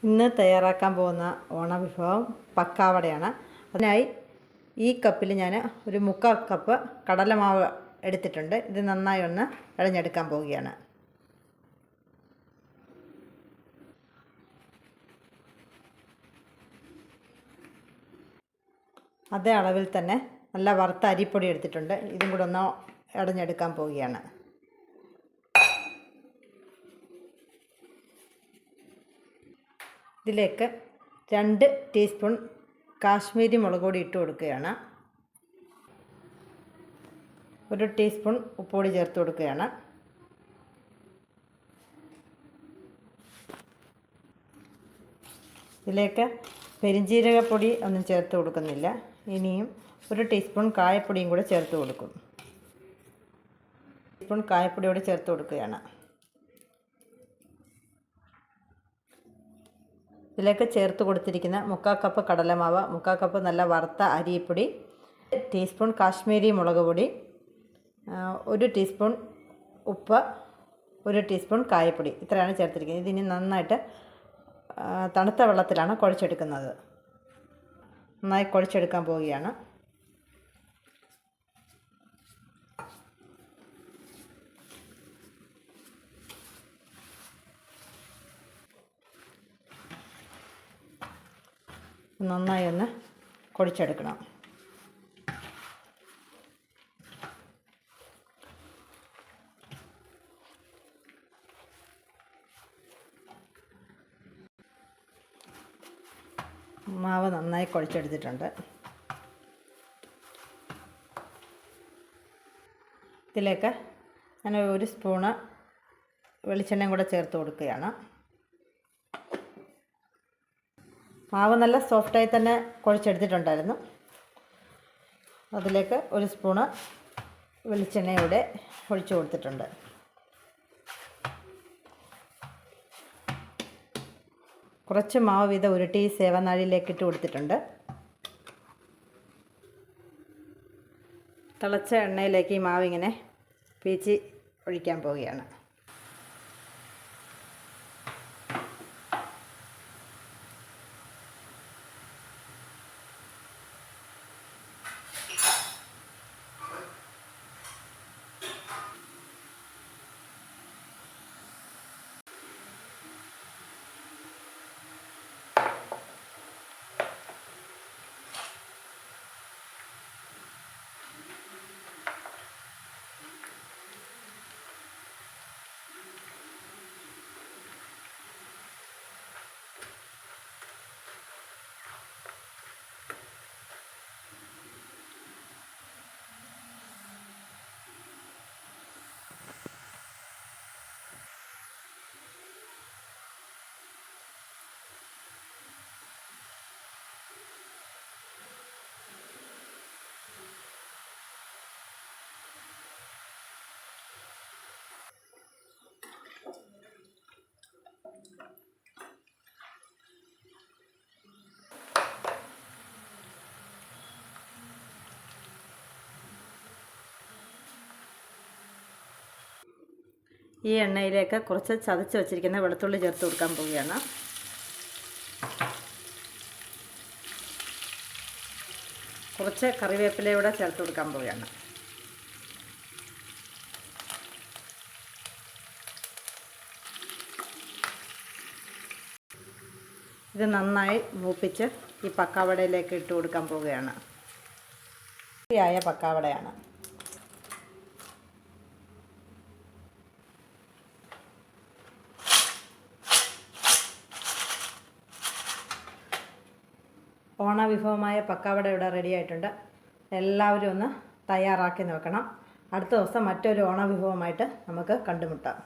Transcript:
ഇന്ന് തയ്യാറാക്കാൻ പോകുന്ന ഓണവിഭവം പക്കാവടയാണ്. അതിനായി ഈ കപ്പിൽ ഞാൻ ഒരു 3/4 കപ്പ് കടലമാവ് എടുത്തിട്ടുണ്ട്. ഇത് നന്നായി ഒന്ന് ഇളഞ്ഞെടുക്കാൻ പോവുകയാണ്. അതേ അളവിൽ തന്നെ നല്ല വറുത്ത അരിപ്പൊടി എടുത്തിട്ടുണ്ട്. ഇതും കൂടെ ഒന്ന് ഇളഞ്ഞെടുക്കാൻ പോവുകയാണ്. ഇതിലേക്ക് 2 ടീസ്പൂൺ കാശ്മീരി മുളക് പൊടി ഇട്ട് കൊടുക്കുകയാണ്. 1 ടീസ്പൂൺ ഉപ്പുപൊടി ചേർത്ത് കൊടുക്കുകയാണ്. ഇതിലേക്ക് പെരിഞ്ജീരകപ്പൊടി ഒന്നും ചേർത്ത് കൊടുക്കുന്നില്ല. ഇനിയും 1 ടീസ്പൂൺ കായപ്പൊടിയും കൂടെ ചേർത്ത് കൊടുക്കും. ടീസ്പൂൺ കായപ്പൊടിയോടെ ചേർത്ത് കൊടുക്കുകയാണ്. ഇതിലേക്ക് ചേർത്ത് കൊടുത്തിരിക്കുന്ന 3/4 കപ്പ് കടലമാവ്, 3/4 കപ്പ് നല്ല വറുത്ത അരിപ്പൊടി, ടീസ്പൂൺ കാശ്മീരി മുളക് പൊടി, 1 ടീസ്പൂൺ ഉപ്പ്, 1 ടീസ്പൂൺ കായപ്പൊടി, ഇത്രയാണ് ചേർത്തിരിക്കുന്നത്. ഇതിനി നന്നായിട്ട് തണുത്ത വെള്ളത്തിലാണ് കുഴച്ചെടുക്കുന്നത്. നന്നായി കുഴച്ചെടുക്കാൻ പോവുകയാണ്. നന്നായി ഒന്ന് കുഴച്ചെടുക്കണം. മാവ് നന്നായി കുഴച്ചെടുത്തിട്ടുണ്ട്. ഇതിലേക്ക് ഞാൻ 1 സ്പൂണ് വെളിച്ചെണ്ണയും കൂടെ ചേർത്ത് കൊടുക്കുകയാണ്. മാവ് നല്ല സോഫ്റ്റായി തന്നെ കുഴച്ചെടുത്തിട്ടുണ്ടായിരുന്നു. അതിലേക്ക് 1 സ്പൂണ് വെളിച്ചെണ്ണയുടെ ഒഴിച്ചു കൊടുത്തിട്ടുണ്ട്. കുറച്ച് മാവ് വീതം ഉരുട്ടി സേവനാഴിയിലേക്ക് ഇട്ട് കൊടുത്തിട്ടുണ്ട്. തിളച്ച എണ്ണയിലേക്ക് ഈ മാവ് ഇങ്ങനെ പീച്ചി ഒഴിക്കാൻ പോവുകയാണ്. ഈ എണ്ണയിലേക്ക് കുറച്ച് ചതച്ച് വച്ചിരിക്കുന്ന വെളുത്തുള്ളി ചേർത്ത് കൊടുക്കാൻ പോവുകയാണ്. കുറച്ച് കറിവേപ്പിലയൂടെ ചേർത്ത് കൊടുക്കാൻ പോവുകയാണ്. ഇത് നന്നായി മൂപ്പിച്ച് ഈ പക്കാവടയിലേക്ക് ഇട്ട് കൊടുക്കാൻ പോവുകയാണ്. ായ പക്കാവടയാണ്. ഓണവിഭവമായ പക്കാവട ഇവിടെ റെഡി ആയിട്ടുണ്ട്. എല്ലാവരും ഒന്ന് തയ്യാറാക്കി നോക്കണം. അടുത്ത ദിവസം മറ്റൊരു ഓണവിഭവമായിട്ട് നമുക്ക് കണ്ടുമുട്ടാം.